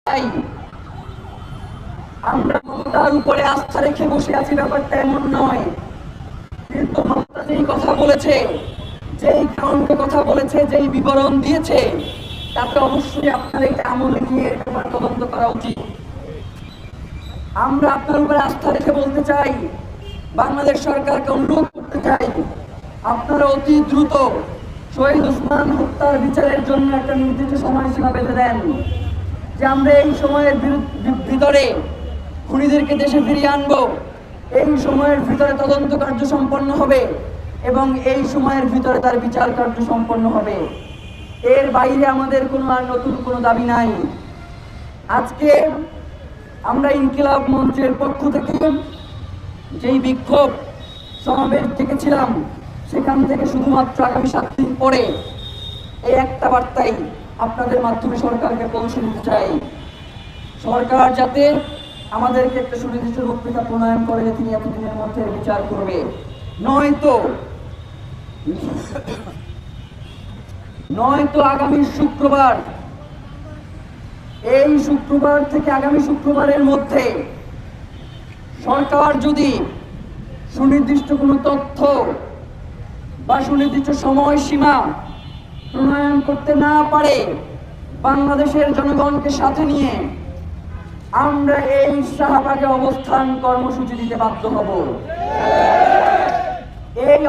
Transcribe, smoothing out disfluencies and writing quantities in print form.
চাই। আমরা মমতার উপরে আস্থা রেখে বসে আছি, ব্যাপারটা এমন নয়। কিন্তু মমতা যেই কথা বলেছে, যেই কারণকে কথা বলেছে, যেই বিবরণ দিয়েছে, তাতে অবশ্যই আপনার এটা আমলে নিয়ে ব্যাপার তদন্ত করা উচিত। আমরা আপনার উপরে আস্থা রেখে বলতে চাই, বাংলাদেশ সরকারকে অনুরোধ করতে চাই, আপনারা অতি দ্রুত শহীদ ওসমান হত্যার বিচারের জন্য একটা নির্দিষ্ট সময়সীমা বেঁধে দেন, যে আমরা এই সময়ের ভিতরে খুনিদেরকে দেশে ফিরিয়ে আনবো, এই সময়ের ভিতরে তদন্ত কার্য সম্পন্ন হবে এবং এই সময়ের ভিতরে তার বিচার কার্য সম্পন্ন হবে। এর বাইরে আমাদের কোনো আর নতুন কোনো দাবি নাই। আজকে আমরা ইনকিলাব মঞ্চের পক্ষ থেকে যেই বিক্ষোভ সমাবেশ ডেকেছিলাম, সেখান থেকে শুধুমাত্র আগামী 7 দিন পরে এই একটা বার্তাই আপনাদের মাধ্যমে সরকারকে পৌঁছে দিতে চাই। সরকার যাতে আমাদেরকে একটা সুনির্দিষ্ট রূপরেখা প্রণয়ন করে যে তিনি এতদিনের মধ্যে বিচার করবে, নয়তো আগামী শুক্রবার, এই শুক্রবার থেকে আগামী শুক্রবারের মধ্যে সরকার যদি সুনির্দিষ্ট কোনো তথ্য বা সুনির্দিষ্ট সময়সীমা প্রণয়ন করতে না পারে, বাংলাদেশের জনগণকে সাথে নিয়ে আমরা এই শাহবাগে অবস্থান কর্মসূচি দিতে বাধ্য হব। এই